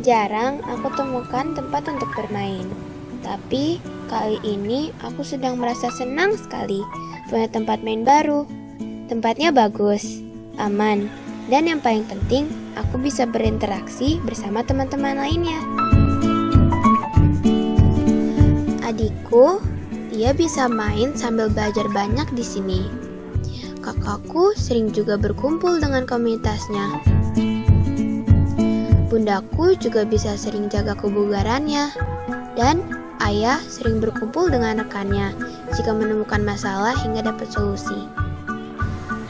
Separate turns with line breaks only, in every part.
Jarang aku temukan tempat untuk bermain. Tapi kali ini aku sedang merasa senang sekali punya tempat main baru. Tempatnya bagus, aman, dan yang paling penting aku bisa berinteraksi bersama teman-teman lainnya. Adikku, dia bisa main sambil belajar banyak di sini. Kakakku sering juga berkumpul dengan komunitasnya. Bundaku juga bisa sering jaga kebugarannya, dan ayah sering berkumpul dengan rekannya jika menemukan masalah hingga dapat solusi.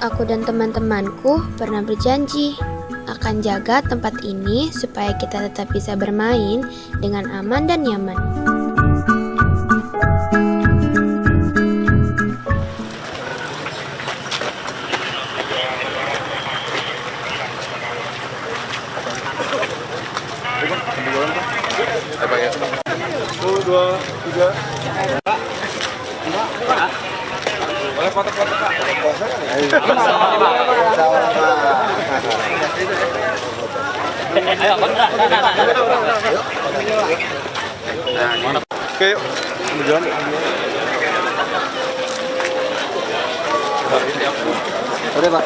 Aku dan teman-temanku pernah berjanji akan jaga tempat ini supaya kita tetap bisa bermain dengan aman dan nyaman.
Satu, dua, tiga. Boleh foto-foto Pak? Ayo, oke, yuk. Berjalan. Udah Pak.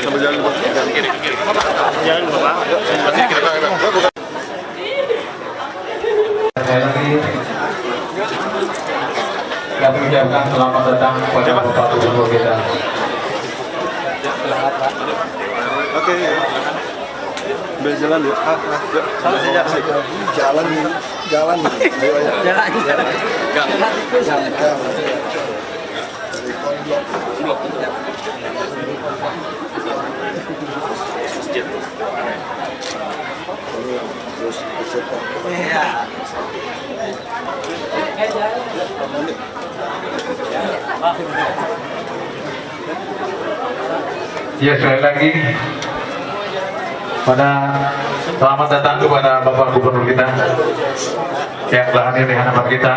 Sambil jalan dulu. Jalan dulu Pak.
Sekali lagi kami ucapkan selamat datang kepada Bapak Gubernur kita.
Oke. Sambil jalan yuk. Jalan.
Ya, sekali lagi selamat datang kepada Bapak Gubernur kita yang telah hadir di hadapan kita.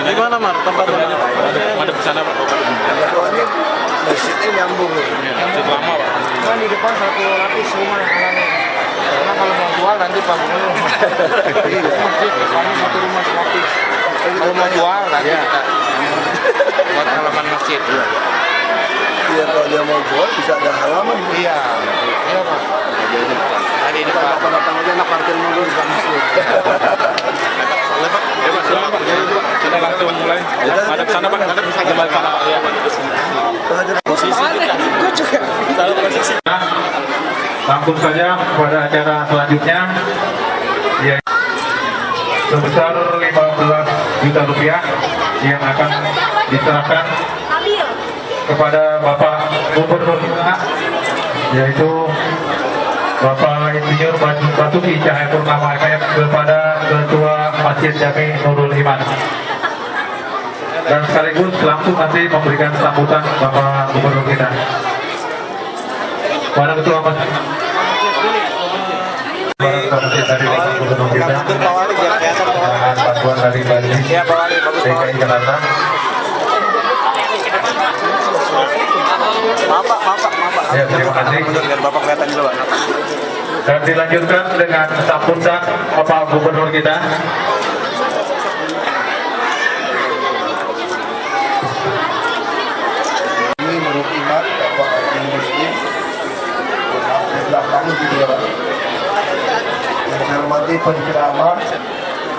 Di mana Mar? Tempatnya? Ada di sana Pak. Ini masjidnya nyambung. Masjid lama Pak.
Kan di depan satu lapis rumah halangnya. Karena kalau mau jual nanti panggungnya. Masjid kami satu rumah lapis. Kalau mau jual nanti kita buat halaman masjid.
Iya, kalau dia mau jual bisa ada halaman.
Iya. Iya Pak. Tadi ini Pak.
Datang aja anak parkir mobil di masjid.
Kita langsung mulai. Ada sana Pak, ada bisa kembali sana Pak. Ya. Posisi kita.
Langsung saja pada acara selanjutnya, yaitu sebesar 15 juta rupiah yang akan diserahkan kepada Bapak Gubernur kita, yaitu Bapak Insinyur Basuki Cahayapurnama MM kepada Ketua Masjid Jami Nurul Iman, dan sekaligus langsung nanti memberikan sambutan Bapak Gubernur kita. Pada Ketua Masjid dari Bapak Gubernur kita dan bantuan dari Bali DKI Jakarta.
Maaf.
Ya, terima kasih.
Biar Bapak kelihatan dulu Pak.
Dan dilanjutkan dengan sambutan Bapak Gubernur kita.
Ini menurut iman Bapak Muslim belakang juga yang saya hormati penceramah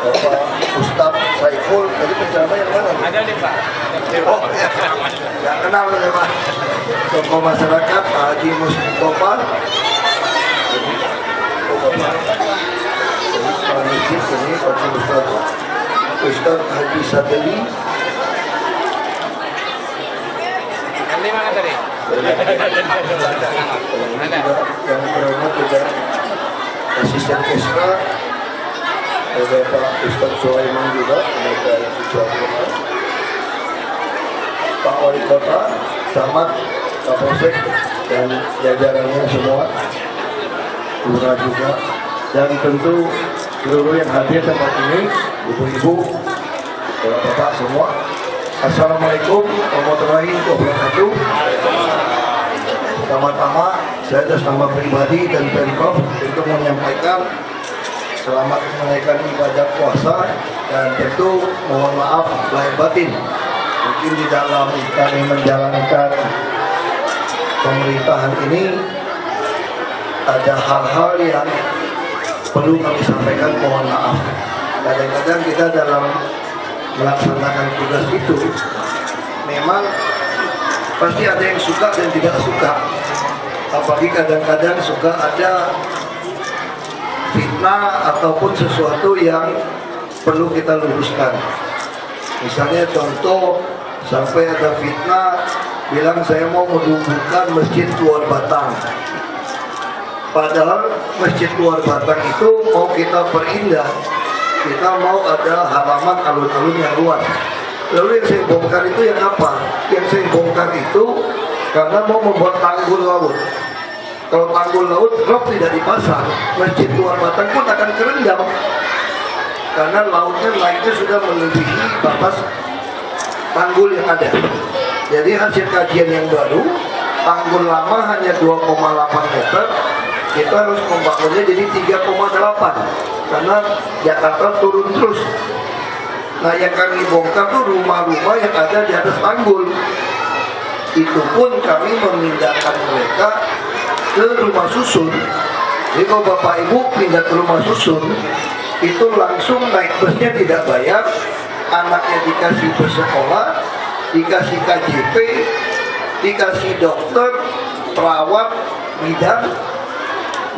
Bapak Ustadz Saiful. Tadi penceramah yang mana?
Ada nih Pak.
Oh ya, nggak kenal ya Pak. Tokoh masyarakat Pak Haji Mustafa. Pak Nijib ini Pak Mustafa. Ustadz Haji Sadeli.
Ini mana tadi?
Yang terhormat juga asisten Kesra, ada Pak Ustadz Sulaiman juga, mereka Suciwapura, Pak Wali Kota, Camat, Kapolsek, dan jajarannya semua, Lurah juga, dan tentu seluruh yang hadir tempat ini, ibu-ibu, bapak-bapak semua. Assalamualaikum warahmatullahi wabarakatuh. Pertama-tama saya atas nama pribadi dan Pemprov tentu menyampaikan selamat menunaikan ibadah puasa dan tentu mohon maaf lahir batin. Mungkin di dalam kami menjalankan pemerintahan ini ada hal-hal yang perlu kami sampaikan, mohon maaf. Kadang-kadang kita dalam melaksanakan tugas itu memang pasti ada yang suka dan tidak suka, apalagi kadang-kadang suka ada fitnah ataupun sesuatu yang perlu kita luruskan. Misalnya contoh, sampai ada fitnah bilang saya mau menumbuhkan masjid Luar Batang, padahal masjid Luar Batang itu mau kita perindah, kita mau ada halaman alun-alun yang luas. Lalu yang saya bongkar itu yang apa? Yang saya bongkar itu karena mau membuat tanggul laut. Kalau tanggul laut rok tidak dipasang, masjid Luar Batang pun akan kerendam karena lautnya naiknya sudah melebihi batas tanggul yang ada. Jadi hasil kajian yang baru, tanggul lama hanya 2,8 meter, kita harus membangunnya jadi 3,8 karena Jakarta turun terus. Nah yang kami bongkar tuh rumah-rumah yang ada di atas tanggul. Itu pun kami memindahkan mereka ke rumah susun. Jadi kalau Bapak Ibu pindah ke rumah susun, itu langsung naik busnya tidak bayar, anaknya dikasih bersekolah, dikasih KJP, dikasih dokter, perawat, bidan,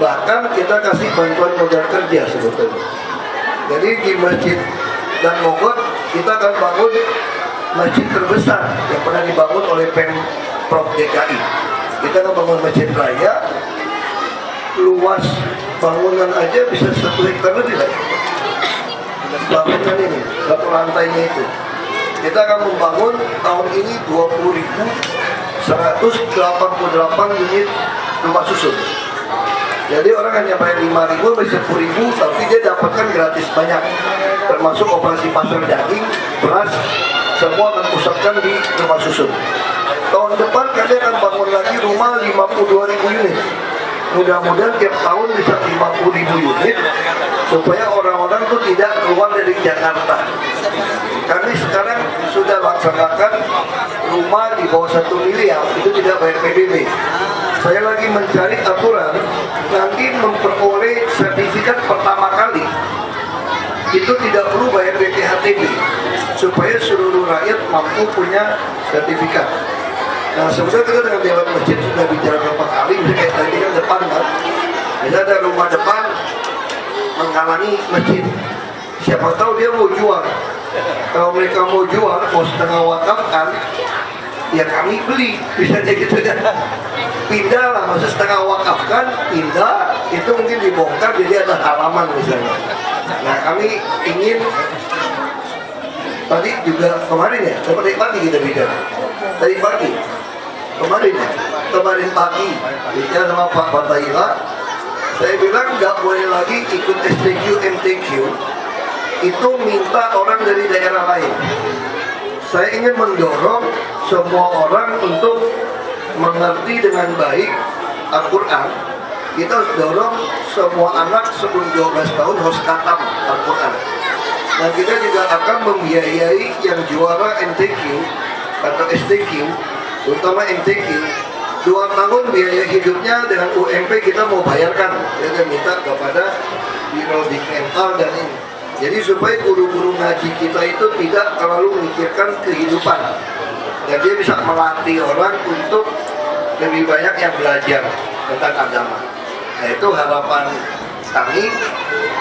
bahkan kita kasih bantuan modal kerja sebetulnya. Jadi di Masjid dan Mogot kita akan bangun masjid terbesar yang pernah dibangun oleh Pemprov DKI. Kita akan bangun masjid raya, luas bangunan aja bisa 1 hektar lebih lah. Bangunan ini, satu lantainya itu. Kita akan membangun tahun ini 20.188 unit rumah susun. Jadi orang hanya bayar 5.000 bisa 10.000, tapi dia dapatkan gratis banyak, termasuk operasi pasar daging, beras, semua akan pusatkan di rumah susun. Tahun depan kalian akan bangun lagi rumah 52.000 unit. Mudah-mudahan tiap tahun bisa 50.000 unit supaya orang-orang itu tidak keluar dari Jakarta. Kami sekarang sudah laksanakan rumah di bawah 1 miliar itu tidak bayar PBB. Saya lagi mencari aturan nanti memperoleh sertifikat pertama kali itu tidak perlu bayar BPHTB supaya seluruh rakyat mampu punya sertifikat. Nah sebenarnya kita dengan Dewan Masjid sudah bicara berapa kali, misalnya kayak tadi kan depan kan, misalnya ada rumah depan menghalangi masjid, siapa tahu dia mau jual. Kalau mereka mau jual, mau setengah wakafkan, ya kami beli, bisa jadi gitu kan. Pindah lah, maksud setengah wakafkan, pindah, itu mungkin dibongkar jadi ada halaman misalnya. Nah kami ingin, tadi juga kemarin ya, tadi pagi kita bicara, tadi pagi, kemarin pagi, bicara sama Pak Fatahila, saya bilang nggak boleh lagi ikut STQ, MTQ, itu minta orang dari daerah lain. Saya ingin mendorong semua orang untuk mengerti dengan baik Al-Quran
kita harus dorong semua anak sebelum 12 tahun harus khatam Al-Quran. Dan kita juga akan membiayai yang juara MTQ atau STQ, terutama MTQ, 2 tahun biaya hidupnya dengan UMP kita mau bayarkan. Kita minta kepada Biro Dikmental dan ini. Jadi supaya guru-guru ngaji kita itu tidak terlalu memikirkan kehidupan. Dan dia bisa melatih orang untuk lebih banyak yang belajar tentang agama. Nah itu harapan kami.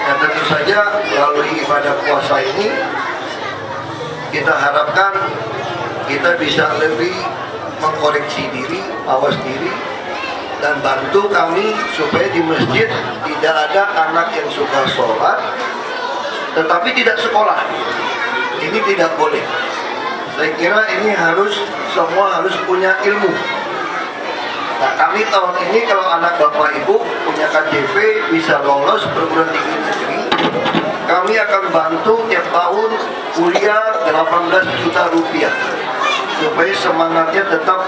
Dan tentu saja melalui ibadah puasa ini kita harapkan kita bisa lebih mengkoreksi diri, awas diri, dan bantu kami supaya di masjid tidak ada anak yang suka sholat tetapi tidak sekolah. Ini tidak boleh. Saya kira ini semua harus punya ilmu. Nah kami tahun ini kalau anak bapak ibu punya KJP bisa lolos perguruan tinggi negeri, kami akan bantu tiap tahun kuliah 18 juta rupiah supaya semangatnya tetap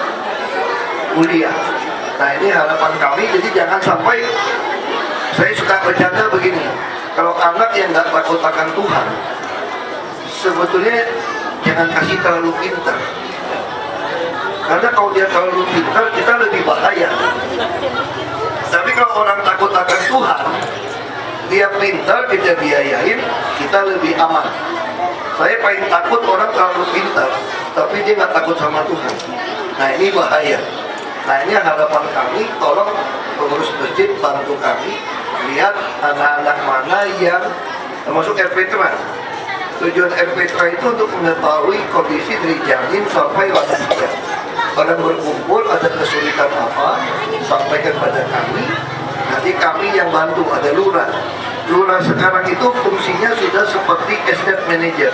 kuliah. Nah ini harapan kami, jadi jangan sampai, saya suka bercanda begini, kalau anak yang nggak takut akan Tuhan, sebetulnya jangan kasih terlalu pintar. Karena kalau dia terlalu pintar, kita lebih bahaya. Tapi kalau orang takut akan Tuhan, dia pintar, kita biayain, kita lebih aman. Saya paling takut orang terlalu pintar, tapi dia nggak takut sama Tuhan. Nah ini bahaya. Nah ini harapan kami, tolong pengurus masjid bantu kami lihat anak-anak mana yang termasuk RPTRA. Tujuan RPTRA itu untuk mengetahui kondisi dari janin sampai lansia. Orang berkumpul ada kesulitan apa, sampaikan pada kami. Nanti kami yang bantu, ada lurah. Lurah sekarang itu fungsinya sudah seperti estate manager.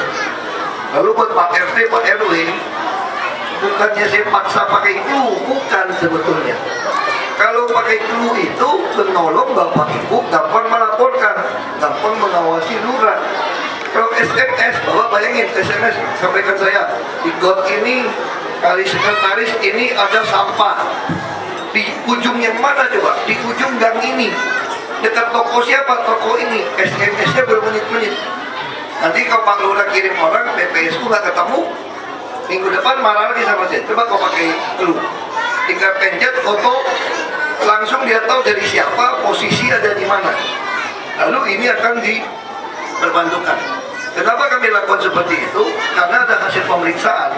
Lalu buat Pak RT, Pak RW, bukannya saya paksa pakai clue, bukan sebetulnya. Kalau pakai clue itu menolong Bapak Ibu gampang melaporkan, gampang mengawasi lurah. Kalau SMS, Bapak bayangin SMS sampaikan saya, di got ini kali sekretaris ini ada sampah. Di ujung yang mana coba? Di ujung gang ini. Dekat toko siapa? Toko ini. SMS-nya bermenit-menit. Nanti kalau Pak Lurah kirim orang, PPSU nggak ketemu, minggu depan marah lagi sama saya. Coba kau pakai clue. Tinggal pencet foto, langsung dia tahu dari siapa, posisi ada di mana. Lalu ini akan diperbantukan. Kenapa kami lakukan seperti itu? Karena ada hasil pemeriksaan.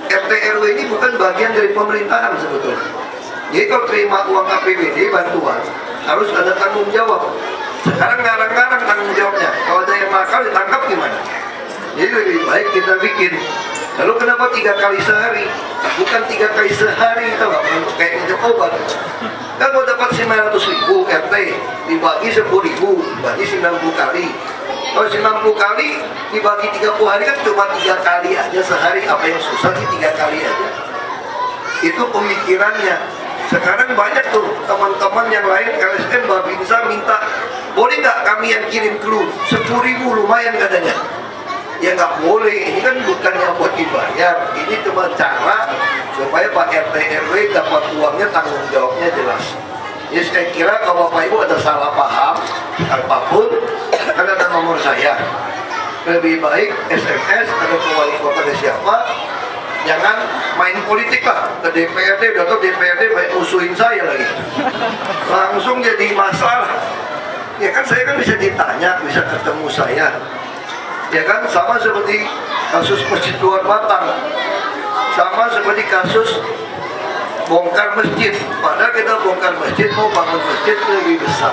RT RW ini bukan bagian dari pemerintahan sebetulnya. Jadi kalau terima uang APBD bantuan harus ada tanggung jawab. Sekarang ngarang-ngarang tanggung jawabnya. Kalau ada yang nakal ditangkap gimana? Jadi lebih baik kita bikin. Lalu kenapa 3 kali sehari? Bukan 3 kali sehari, tahu nggak? Untuk kayak minum obat. Kan mau dapat 900.000 RT dibagi 10.000, dibagi 90 kali. Kalau 90 kali dibagi 30 hari kan cuma 3 kali aja sehari. Apa yang susah sih 3 kali aja? Itu pemikirannya. Sekarang banyak tuh teman-teman yang lain LSM Babinsa minta, boleh nggak kami yang kirim clue 10.000 lumayan katanya. Ya nggak boleh, ini kan bukan yang buat dibayar. Ini cuma cara supaya Pak RT RW dapat uangnya, tanggung jawabnya jelas. Jadi saya kira kalau Bapak Ibu ada salah paham apapun, kan ada nomor saya. Lebih baik SMS atau ke wali kota ke siapa, jangan main politik lah ke DPRD. Udah tau DPRD baik musuhin saya lagi, langsung jadi masalah. Ya kan saya kan bisa ditanya, bisa ketemu saya. Ya kan sama seperti kasus Masjid Luar Batang, sama seperti kasus bongkar masjid. Padahal kita bongkar masjid mau bangun masjid lebih besar.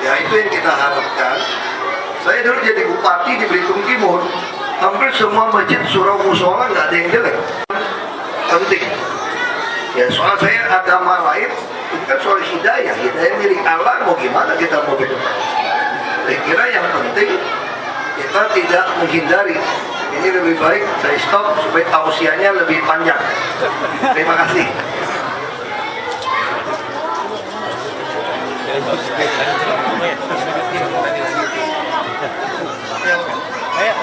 Ya itu yang kita harapkan. Saya dulu jadi bupati di Belitung Timur, hampir semua masjid surau musola nggak ada yang jelek. Penting. Ya soal saya agama lain, itu kan soal hidayah. Hidayah milik Allah, mau gimana kita mau hidup. Saya kira yang penting kita tidak menghindari. Ini lebih baik saya stop supaya tausiahnya lebih panjang. Terima kasih. Ayo.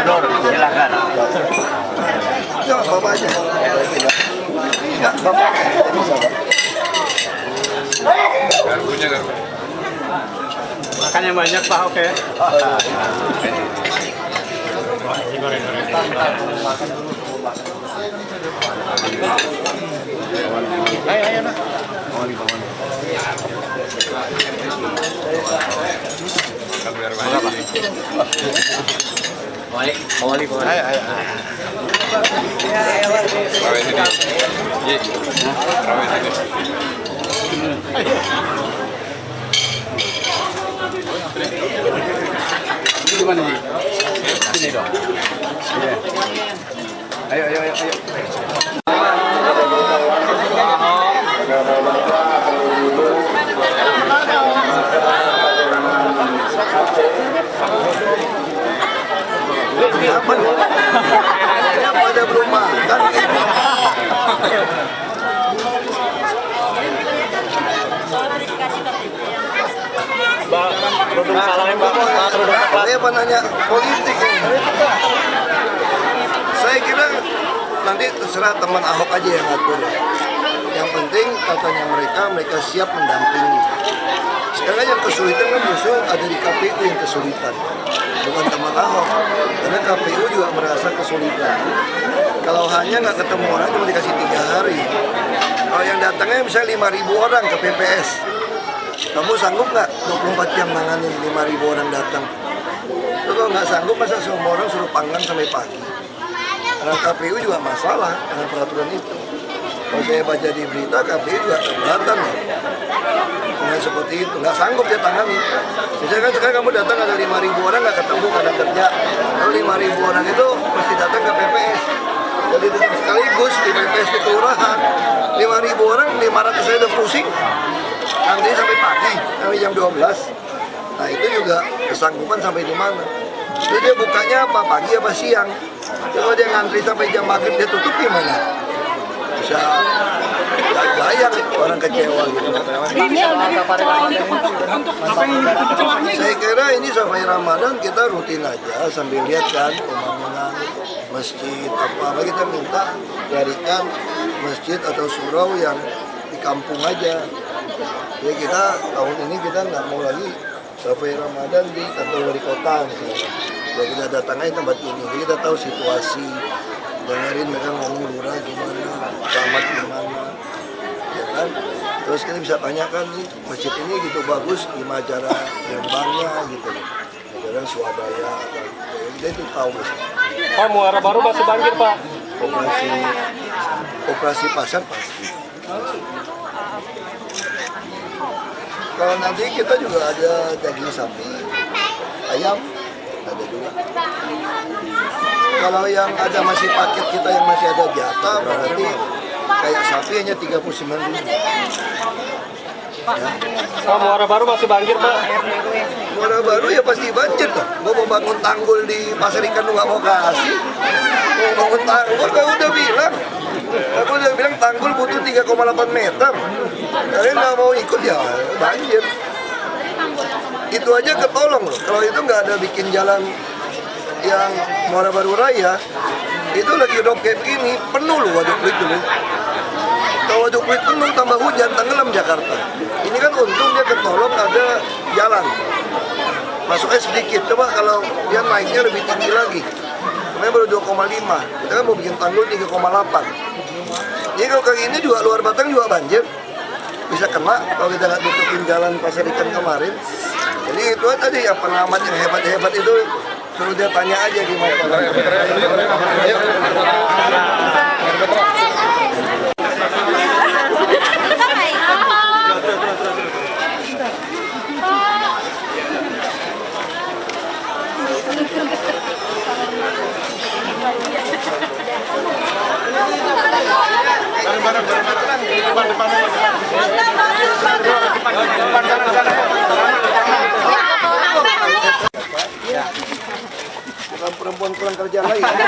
Nur, silakan.
Ya, Bapak aja. Ya, Bapak.
Makan yang banyak Pak, oke. Ayo, nah. Ayo. Gimana nih? Sini dong. Ayo.
Pada belum makan. Saya nanya politik ini. Saya kira nanti terserah teman Ahok aja yang ngatur. Yang penting katanya mereka siap mendampingi. Sekarang yang kesulitan kan justru ada di KPU yang kesulitan, bukan teman Ahok. Karena KPU juga merasa kesulitan. Kalau hanya nggak ketemu orang cuma dikasih 3 hari. Kalau yang datangnya misalnya 5.000 orang ke PPS, kamu sanggup nggak 24 jam nanganin 5.000 orang datang? Itu kalau nggak sanggup masa semua orang suruh panggang sampai pagi. Karena KPU juga masalah dengan peraturan itu. Kalau saya baca di berita KPU juga keberatan ya. Dengan seperti itu, nggak sanggup dia tangani. Misalnya kan sekarang kamu datang ada 5.000 orang nggak ketemu karena kerja. Lalu 5.000 orang itu mesti datang ke PPS. Jadi itu sekaligus di PPS di kelurahan. 5.000 orang, 500 saya udah pusing. Nanti sampai pagi, sampai jam 12. Nah itu juga kesanggupan sampai di mana. Jadi dia bukanya apa, pagi apa siang. Kalau dia ngantri sampai jam maghrib dia tutup gimana? Bisa bayang orang kecewa gitu. Saya kira ini sampai Ramadan kita rutin aja sambil lihat kan pembangunan masjid apa kita minta carikan masjid atau surau yang di kampung aja. Jadi kita tahun ini kita nggak mau lagi sampai Ramadan di kantor wali kota misalnya. Jadi kita datang aja tempat ini, jadi kita tahu situasi, dengerin mereka ngomong lurah gimana, camat gimana, ya kan? Terus kita bisa tanyakan nih masjid ini gitu bagus, gimana cara ngembangnya gitu, cara swadaya, kita itu tahu.
Pak, Muara Baru masih banjir Pak.
Operasi pasar pasti. Kalau nanti kita juga ada daging sapi, ayam, ada juga. Kalau yang ada masih paket kita yang masih ada jatah berarti kayak sapi hanya 39.000. Ya.
Pak, Muara Baru masih banjir Pak.
Muara Baru ya pasti banjir tuh. Gua mau bangun tanggul di Pasar Ikan lu nggak mau kasih. Mau bangun tanggul, kamu udah bilang. Aku udah bilang tanggul butuh 3,8 meter. Kalian nggak mau ikut ya banjir. Itu aja ketolong loh. Kalau itu nggak ada bikin jalan yang Muara Baru Raya, itu lagi drop kayak begini, penuh loh Waduk Pluit dulu. Kalau Waduk Pluit penuh tambah hujan, tenggelam Jakarta. Ini kan untung dia ketolong ada jalan. Masuknya sedikit, coba kalau dia naiknya lebih tinggi lagi. Kemarin baru 2,5, kita kan mau bikin tanggul 3,8. Jadi kalau kayak ini juga luar Batang juga banjir. Bisa kena kalau kita nggak tutupin jalan Pasar Ikan kemarin. Jadi itu tadi ya pengamat yang hebat-hebat itu suruh dia tanya aja gimana. Ayo. Bukan perempuan kurang kerja lagi. Ada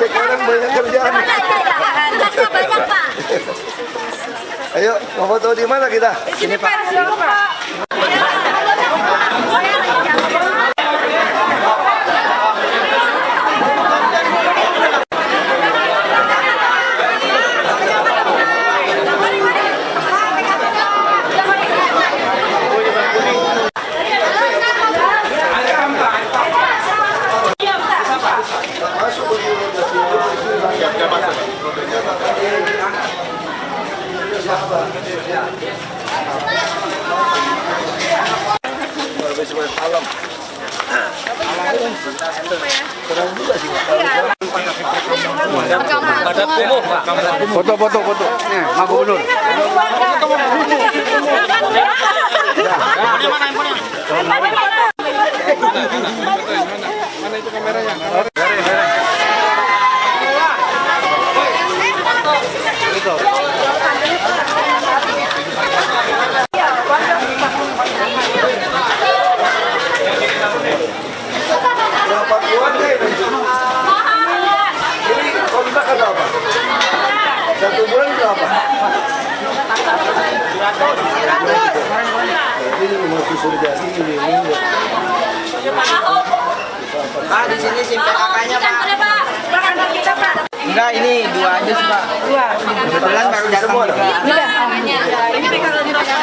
sekarang banyak kerjaan.
Banyak Pak.
Ayo, mau foto di mana kita?
Sini Pak.
Foto. Nih, Pak Gubernur.
Mana itu kameranya?
Berapa keluarga ini? Ini kontrak ada apa? 1 bulan berapa? Ini masih sudah jadi ini.
Pak, di sini SIM PKK-nya, Pak. Enggak, ini 2 aja sih, Pak. 2. Kebetulan baru datang juga.
Ini kalau di Pak.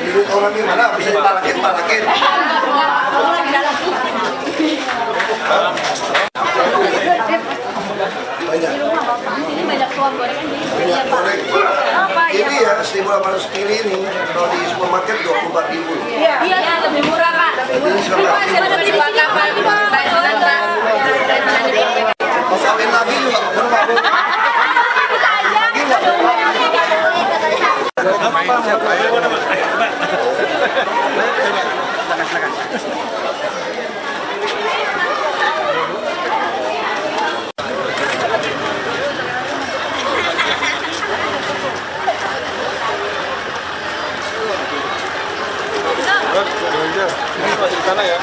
Ini orang gimana bisa dipalakin.
Banyak tuang gorengan
Minyak goreng. Ini ya 1.800 mili ini kalau di supermarket 24.000.
Iya, lebih murah, Kak.
Ini sekarang
Lebih murah, Pak.
mau kawin lagi juga berapa?
Di sana ya.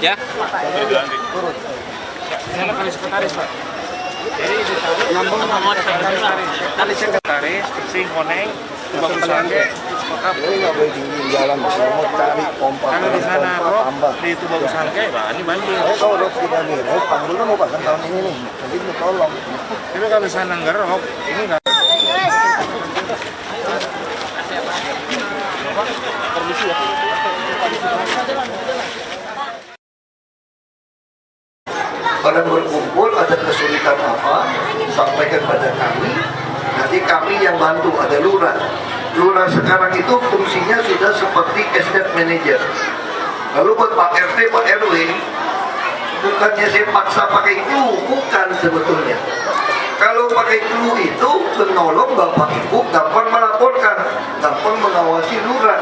Ya.
Mana kali sekretaris, Pak? Jadi nyambung sama sekretaris, sing koneng, bagus sange.
Ini nggak boleh tinggi jalan, mau cari pompa.
Kalau di sana rob, di itu bagus sange, Pak, ini banjir.
Kalau rob kita nih, panggulnya mau pasang tahun ini nih, nanti mau tolong.
Tapi kalau di sana nggak rob, ini nggak. Permisi ya.
Pada berkumpul ada kesulitan apa, sampaikan pada kami. Nanti kami yang bantu, ada lurah. Lurah sekarang itu fungsinya sudah seperti estate manager. Lalu buat Pak RT, Pak RW, bukannya saya paksa pakai clue, bukan sebetulnya. Kalau pakai clue itu menolong Bapak Ibu gampang melaporkan, gampang mengawasi lurah.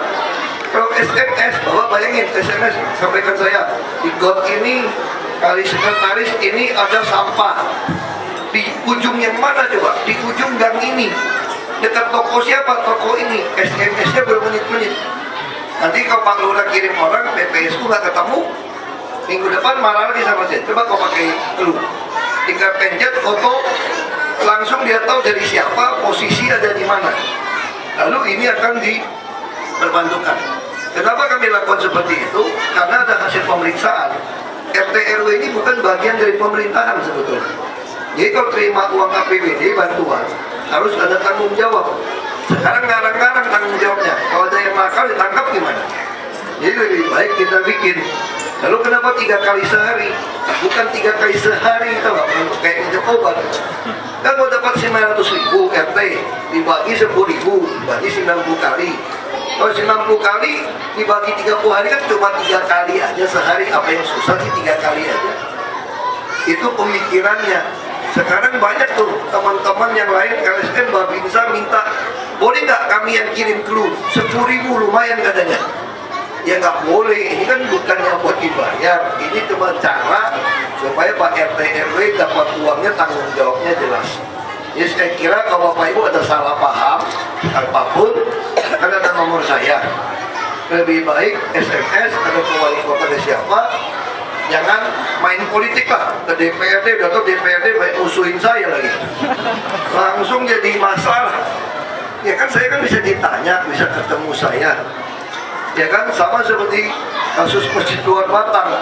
Kalau SMS, Bapak bayangin SMS sampaikan saya di got ini kali sekretaris ini ada sampah. Di ujung yang mana coba? Di ujung gang ini. Dekat toko siapa? Toko ini. SMS-nya bermenit-menit. Nanti kalau Pak Lurah kirim orang, PPSU nggak ketemu. Minggu depan marah lagi sama saya. Coba kau pakai clue. Tinggal pencet foto, langsung dia tahu dari siapa, posisi ada di mana. Lalu ini akan diperbantukan. Kenapa kami lakukan seperti itu? Karena ada hasil pemeriksaan. RT RW ini bukan bagian dari pemerintahan sebetulnya. Jadi kalau terima uang APBD bantuan harus ada tanggung jawab. Sekarang ngarang-ngarang tanggung jawabnya. Kalau ada yang nakal ditangkap gimana? Jadi lebih baik kita bikin. Lalu kenapa 3 kali sehari? Bukan 3 kali sehari, tahu nggak? Untuk kayak minum obat. Kan mau dapat 900.000 RT dibagi 10.000, dibagi 90 kali. Kalau 90 kali dibagi 30 hari kan cuma 3 kali aja sehari. Apa yang susah sih 3 kali aja? Itu pemikirannya. Sekarang banyak tuh teman-teman yang lain LSM Babinsa minta, boleh nggak kami yang kirim clue 10.000 lumayan katanya. Ya nggak boleh, ini kan bukannya buat dibayar, ini cuma cara supaya Pak RT RW dapat uangnya, tanggung jawabnya jelas. Ya saya kira kalau Bapak Ibu ada salah paham apapun, kan ada nomor saya. Lebih baik SMS atau ke wali kota ke siapa, jangan main politik lah ke DPRD, udah tau DPRD baik musuhin saya lagi, langsung jadi masalah. Ya kan saya kan bisa ditanya, bisa ketemu saya. Ya kan sama seperti kasus Masjid Luar Batang,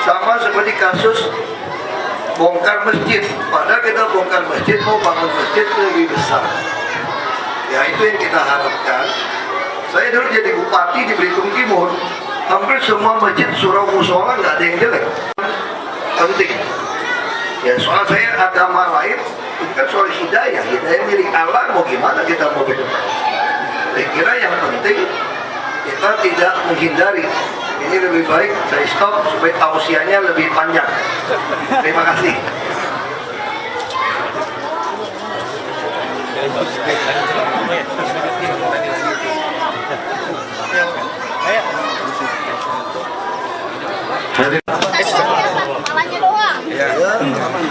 sama seperti kasus bongkar masjid. Padahal kita bongkar masjid mau bangun masjid lebih besar. Ya itu yang kita harapkan. Saya dulu jadi bupati di Belitung Timur, hampir semua masjid surau musola nggak ada yang jelek. Penting. Ya soal saya agama lain, ini kan soal hidayah milik Allah, mau gimana kita mau ke depan. Saya kira yang penting kita tidak menghindari. Ini lebih baik saya stop supaya tausiahnya lebih panjang. Terima kasih.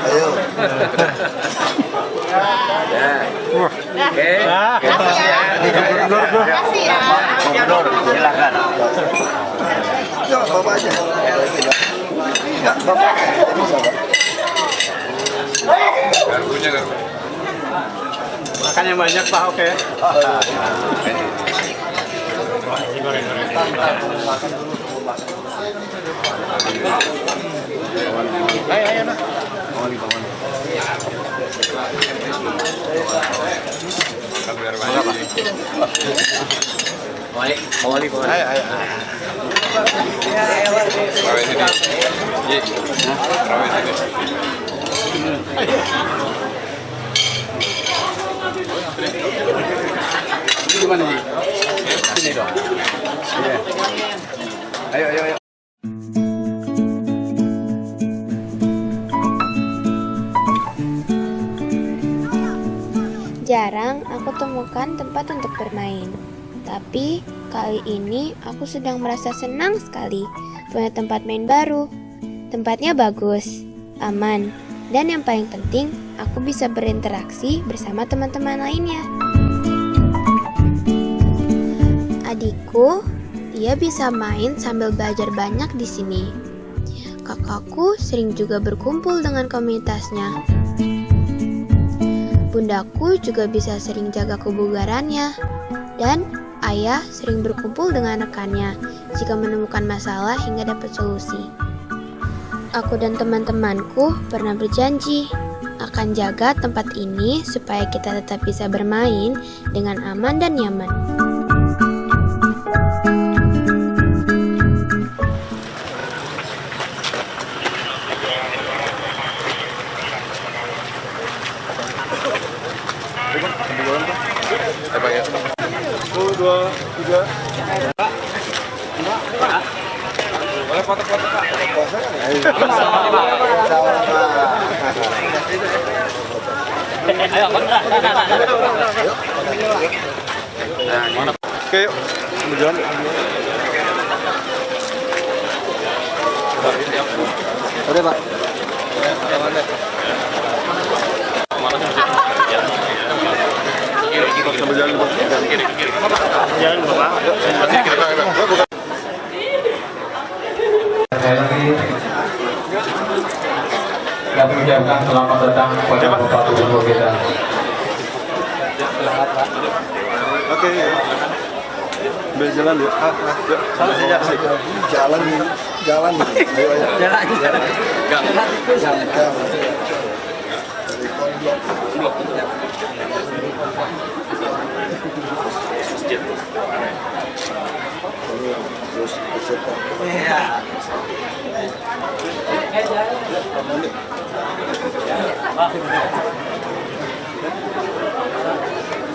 Ayo.
Oke.
Makasih ya.
Silakan.
Ya, Bapak aja. Ya, Bapak.
Makan yang banyak Pak, oke.
Ayo nah.
Gimana nih? Sini dong. Ayo.
Jarang aku temukan tempat untuk bermain. Tapi kali ini aku sedang merasa senang sekali punya tempat main baru. Tempatnya bagus, aman, dan yang paling penting aku bisa berinteraksi bersama teman-teman lainnya. Adikku, dia bisa main sambil belajar banyak di sini. Kakakku sering juga berkumpul dengan komunitasnya. Bundaku juga bisa sering jaga kebugarannya, dan ayah sering berkumpul dengan rekannya jika menemukan masalah hingga dapat solusi. Aku dan teman-temanku pernah berjanji akan jaga tempat ini supaya kita tetap bisa bermain dengan aman dan nyaman.
Boleh foto-foto Pak.
Oke, yuk. Jalan. Oke, Pak. Sambil jalan, Pak. Jalan, Pak.
Sekali lagi kami ucapkan selamat datang kepada Bapak Gubernur kita.
Oke. Ambil jalan yuk.
Jalan. Ayo.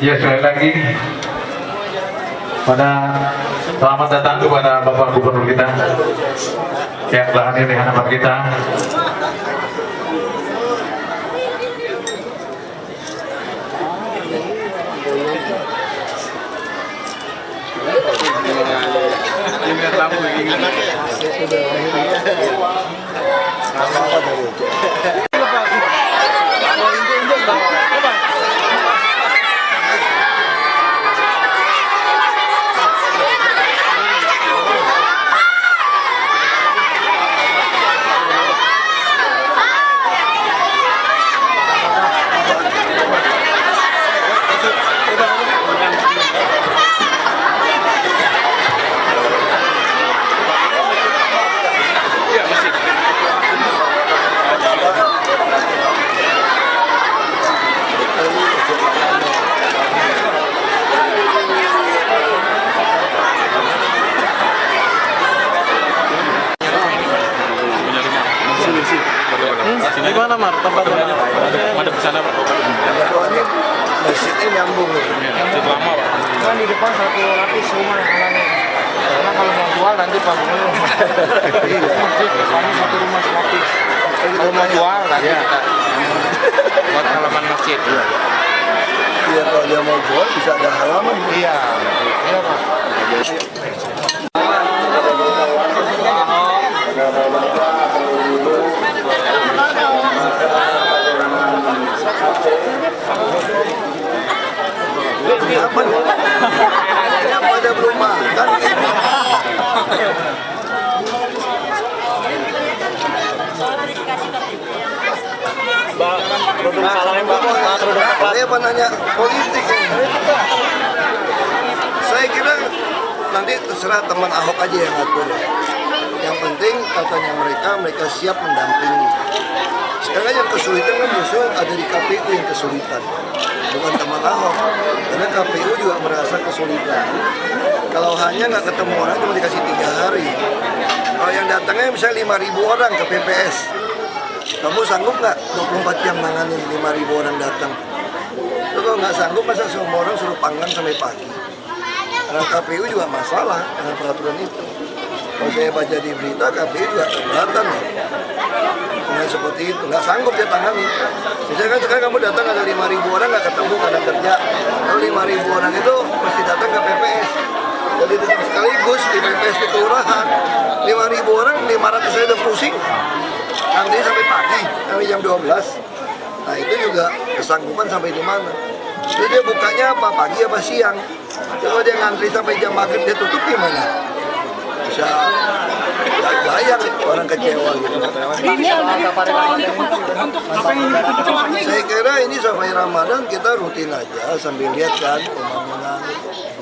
Ya, sekali lagi selamat datang kepada Bapak Gubernur kita yang telah hadir di hadapan kita.
lampu ini.
Di mana Mar tempatnya?
Madep sana Pak.
Ini masjidnya nyambung.
Cukup lama Pak.
Kan di depan satu lapis rumah yang halangnya. Karena kalau mau jual nanti bangunnya masjid, kami satu rumah lapis. Kalau mau jual nanti kita buat halaman masjid.
Iya, kalau dia mau jual bisa ada halaman.
Iya, iya Pak.
Apa pada belum makan? Saya nanya politik ini. Saya kira nanti terserah teman Ahok aja yang ngatur. Yang penting katanya mereka siap mendampingi. Sekarang yang kesulitan kan justru ada di KPU yang kesulitan, bukan teman Ahok. Karena KPU juga merasa kesulitan. Kalau hanya nggak ketemu orang cuma dikasih 3 hari. Kalau yang datangnya misalnya 5.000 orang ke PPS, kamu sanggup nggak 24 jam nanganin 5.000 orang datang? Itu kalau nggak sanggup masa semua orang suruh panggang sampai pagi. Karena KPU juga masalah dengan peraturan itu. Kalau saya baca di berita, KPU juga keberatan ya. Dengan seperti itu, nggak sanggup dia tangani. Misalnya kan sekarang kamu datang ada 5.000 orang nggak ketemu karena kerja. Kalau 5.000 orang itu mesti datang ke PPS. Jadi itu sekaligus di PPS di kelurahan. 5.000 orang, 500 saya udah pusing. Nanti sampai pagi, sampai jam 12. Nah itu juga kesanggupan sampai di mana. Jadi dia bukanya apa, pagi apa siang. Kalau dia ngantri sampai jam maghrib dia tutup gimana? Bisa bayang orang kecewa gitu. Saya kira ini sampai Ramadan kita rutin aja sambil lihat kan pembangunan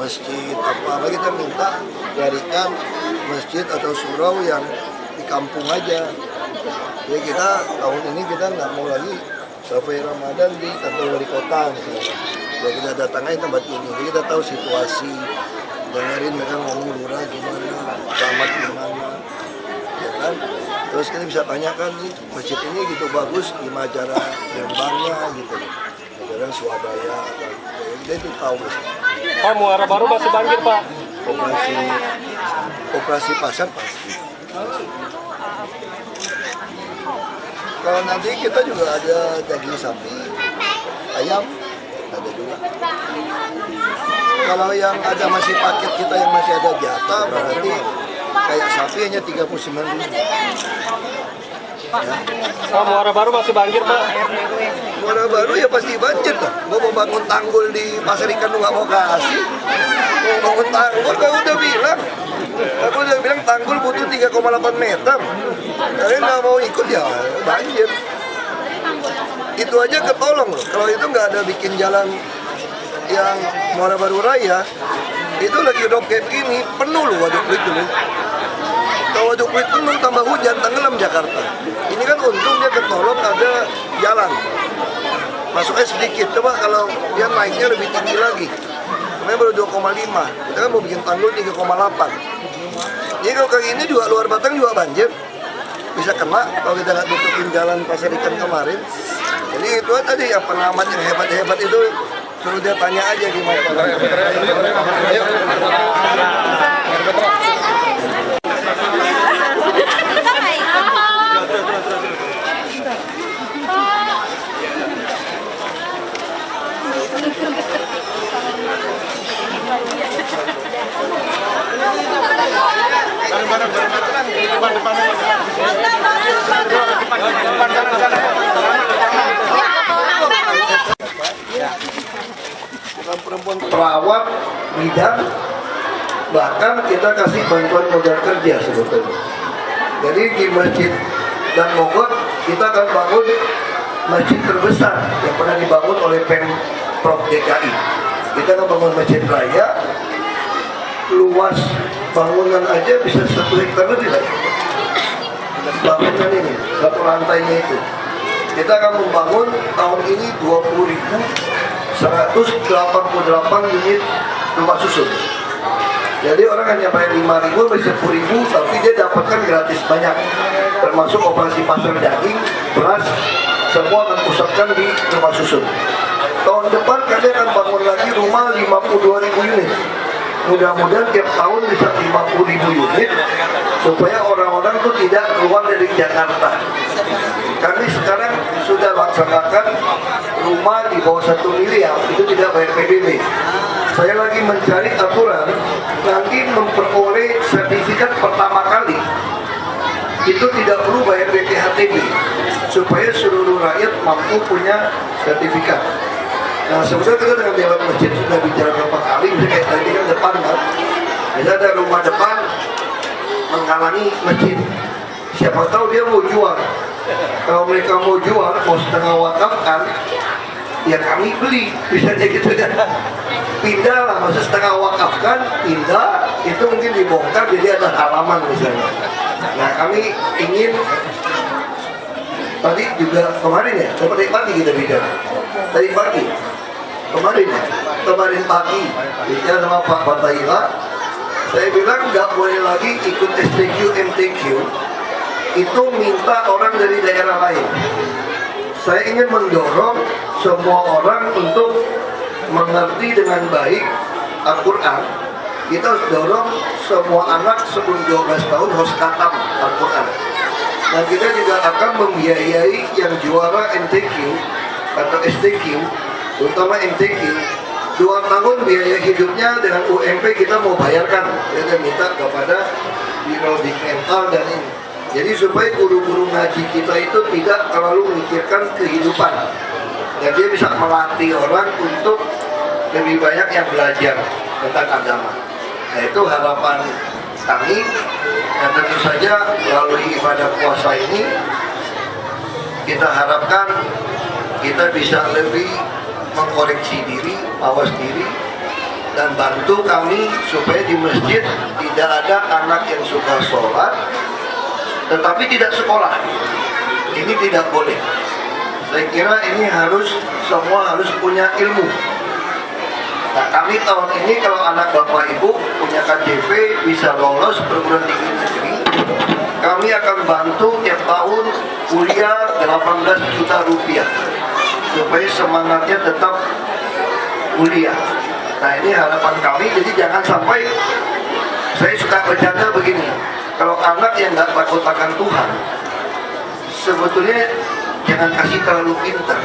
masjid apa kita minta carikan masjid atau surau yang di kampung aja. Jadi kita tahun ini kita nggak mau lagi sampai Ramadan di kantor wali kota misalnya. Jadi kita datang aja tempat ini, jadi kita tahu situasi, dengerin mereka ngomong lurah gimana, camat gimana, ya kan? Terus kita bisa tanyakan nih masjid ini gitu bagus, gimana cara ngembangnya gitu, cara swadaya apa, kita itu tahu.
Pak, Muara Baru masih banjir Pak.
Operasi pasar pasti. Kalau nanti kita juga ada daging sapi, ayam, ada juga. Kalau yang ada masih paket kita yang masih ada jatah berarti kayak sapi hanya 39.000. Ya.
Pak, Muara Baru masih banjir Pak.
Muara Baru ya pasti banjir tuh. Gua mau bangun tanggul di Pasar Ikan lu nggak mau kasih. Mau bangun tanggul, kamu udah bilang. Aku udah bilang tanggul butuh 3,8 meter. Kalian nggak mau ikut ya banjir. Itu aja ketolong loh. Kalau itu nggak ada bikin jalan yang Muara Baru Raya, itu lagi drop kayak begini, penuh loh Waduk Pluit dulu. Kalau Waduk Pluit penuh tambah hujan, tenggelam Jakarta. Ini kan untung dia ketolong ada jalan. Masuknya sedikit, coba kalau dia naiknya lebih tinggi lagi. Namanya baru 2,5, kita kan mau bikin tanggul 3,8. Jadi kalau kayak ini juga luar Batang juga banjir. Bisa kena kalau kita nggak tutupin jalan Pasar Ikan kemarin. Jadi itu tadi ya pengamat yang hebat-hebat itu suruh dia tanya aja gimana. Ayo. perawat, bidan, bahkan kita kasih bantuan modal kerja sebetulnya. Jadi di Masjid Dan Mogot kita akan bangun masjid terbesar yang pernah dibangun oleh Pemprov DKI. Kita akan bangun masjid raya, luas bangunan aja bisa 1 hektar lebih lagi. Bangunan ini, satu lantainya itu. Kita akan membangun tahun ini 20.188 unit rumah susun. Jadi orang hanya bayar 5.000 sampai 10.000, tapi dia dapatkan gratis banyak, termasuk operasi pasar daging, beras, semua akan pusatkan di rumah susun. Tahun depan kami akan bangun lagi rumah 52.000 unit. Mudah-mudahan tiap tahun bisa 50.000 unit, supaya orang-orang itu tidak keluar dari Jakarta. Kami sekarang sudah laksanakan rumah di bawah 1 miliar, itu tidak bayar PBB. Saya lagi mencari aturan, nanti memperoleh sertifikat pertama kali itu tidak perlu bayar BPHTB, supaya seluruh rakyat mampu punya sertifikat. Nah, sebenarnya kita dengan Dewan Masjid sudah bicara beberapa kali, misalnya kayak tadi kan depan kan, misalnya ada rumah depan menghalangi masjid, siapa tahu dia mau jual. Kalau mereka mau jual, mau setengah wakafkan, ya kami beli, bisa aja gitu kan. Pindah lah, maksud setengah wakafkan, pindah, itu mungkin dibongkar jadi ada halaman misalnya. Nah, kami ingin tadi juga kemarin ya, tadi pagi kita bicara, tadi pagi, kemarin pagi bicara sama Pak Fatahila, saya bilang nggak boleh lagi ikut STQ MTQ, itu minta orang dari daerah lain. Saya ingin mendorong semua orang untuk mengerti dengan baik Al-Quran. Kita harus dorong semua anak sebelum 12 tahun harus khatam Al-Quran. Dan kita juga akan membiayai yang juara MTQ atau STQ, terutama MTQ, 2 tahun biaya hidupnya dengan UMP kita mau bayarkan. Kita minta kepada Biro Dikmental dan ini. Jadi supaya guru-guru ngaji kita itu tidak terlalu memikirkan kehidupan, dan dia bisa melatih orang untuk lebih banyak yang belajar tentang agama. Nah, itu harapan kami, dan tentu saja melalui ibadah puasa ini kita harapkan kita bisa lebih mengkoreksi diri, awas diri, dan bantu kami supaya di masjid tidak ada anak yang suka sholat tetapi tidak sekolah. Ini tidak boleh. Saya kira ini semua harus punya ilmu. Nah, kami tahun ini kalau anak bapak ibu punya KJP bisa lolos perguruan tinggi negeri, kami akan bantu tiap tahun kuliah 18 juta rupiah supaya semangatnya tetap kuliah. Nah, ini harapan kami. Jadi jangan sampai, saya suka bercanda begini, kalau anak yang nggak takut akan Tuhan, sebetulnya jangan kasih terlalu pintar.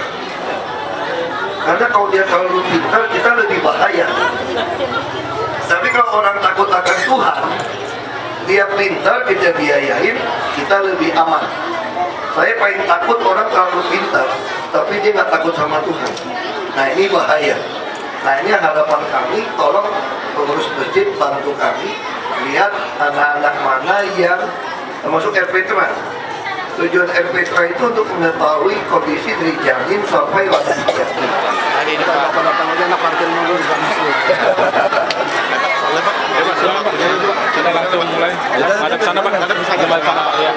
Karena kalau dia terlalu pintar, kita lebih bahaya. Tapi kalau orang takut akan Tuhan, dia pintar, kita biayain, kita lebih aman. Saya paling takut orang terlalu pintar, tapi dia nggak takut sama Tuhan. Nah, ini bahaya. Nah, ini harapan kami, tolong pengurus masjid bantu kami lihat anak-anak mana yang masuk RPTRA. Tujuan RPTRA itu untuk mengetahui kondisi dari janin sampai lansia.
Hari ini datang aja anak parkir dulu di sana.
Kita langsung mulai. Ada sana Pak, ada kembali sana Pak. Ya.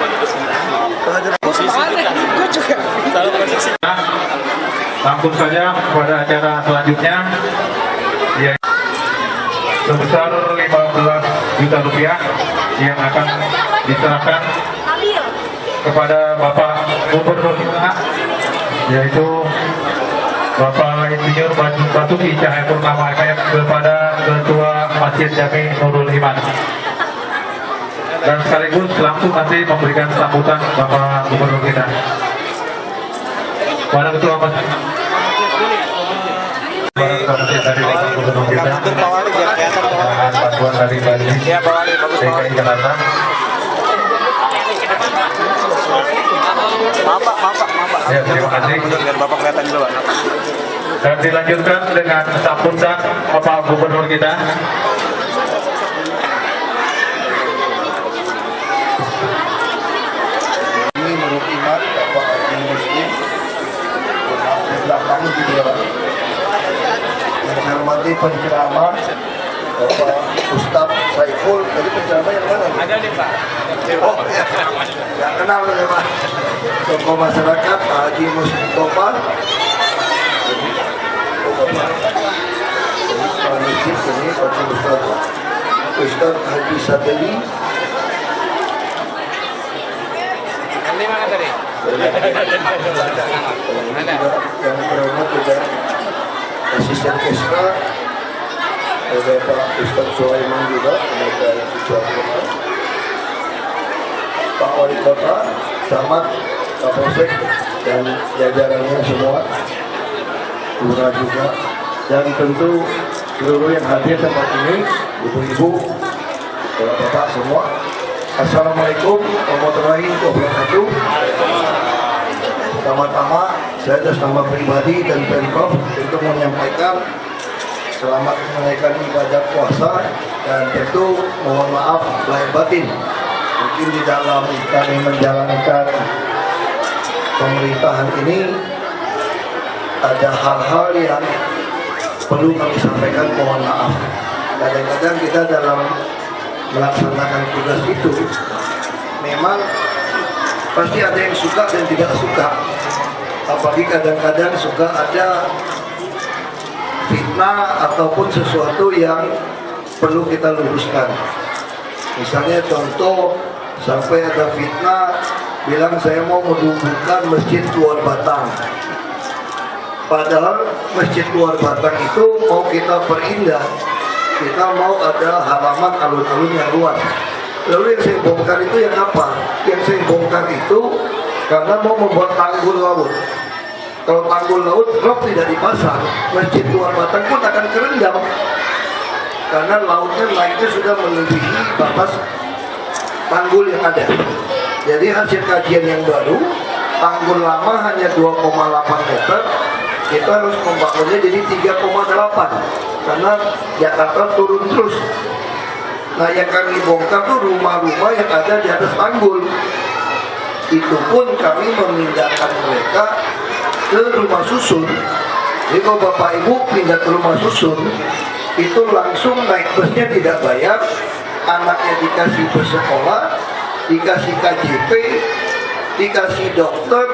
Langsung saja pada acara selanjutnya, yaitu sebesar 15 juta rupiah yang akan diserahkan kepada Bapak Gubernur kita, yaitu Bapak Insinyur Basuki Cahayapurnama MM kepada Ketua Masjid Jami Nurul Iman, dan sekaligus langsung nanti memberikan sambutan Bapak Gubernur kita. Pada Ketua Masjid dari Bapak Gubernur kita, dengan bantuan dari DKI Jakarta. Ya, terima kasih.
Biar Bapak kelihatan dulu, Pak.
Dan dilanjutkan dengan sambutan Bapak Gubernur kita.
Ini menurut iman Bapak Haji Muslim belakang juga yang saya hormati penceramah Bapak Ustadz Saiful. Tadi penceramah yang mana?
Ada nih Pak.
Oh ya, nggak kenal ya Pak. Tokoh masyarakat Pak Haji Mustafa. Pak Masjid ini Pak Mustafa, Ustadz Haji Sadeli.
Ini mana tadi?
Yang terhormat juga asisten Kesra, ada Pak Ustadz Sulaiman juga, ada Ketua Pak Wali Kota, Camat, Kapolsek, dan jajarannya semua, Lurah juga, dan tentu seluruh yang hadir tempat ini, ibu-ibu, bapak-bapak semua. Assalamualaikum warahmatullahi wabarakatuh. Pertama-tama, saya atas nama pribadi dan Pemprov tentu menyampaikan selamat menunaikan ibadah puasa dan tentu mohon maaf lahir batin. Mungkin di dalam kami menjalankan pemerintahan ini ada hal-hal yang perlu kami sampaikan, mohon maaf. Kadang-kadang kita dalam melaksanakan tugas itu memang pasti ada yang suka dan tidak suka, apalagi kadang-kadang suka ada fitnah ataupun sesuatu yang perlu kita luruskan. Misalnya contoh, sampai ada fitnah bilang saya mau menumbuhkan masjid Luar Batang, padahal masjid Luar Batang itu mau kita perindah, kita mau ada halaman alun-alun yang luas. Lalu yang saya bongkar itu yang apa? Yang saya bongkar itu karena mau membuat tanggul laut. Kalau tanggul laut rok tidak dipasang, masjid Luar Batang pun akan kerendam karena lautnya naiknya sudah melebihi batas tanggul yang ada. Jadi hasil kajian yang baru, tanggul lama hanya 2,8 meter, kita harus membangunnya jadi 3,8 karena Jakarta turun terus. Nah yang kami bongkar tuh rumah-rumah yang ada di atas tanggul. Itu pun kami memindahkan mereka ke rumah susun. Jadi kalau Bapak Ibu pindah ke rumah susun, itu langsung naik busnya tidak bayar, anaknya dikasih bersekolah, dikasih KJP, dikasih dokter,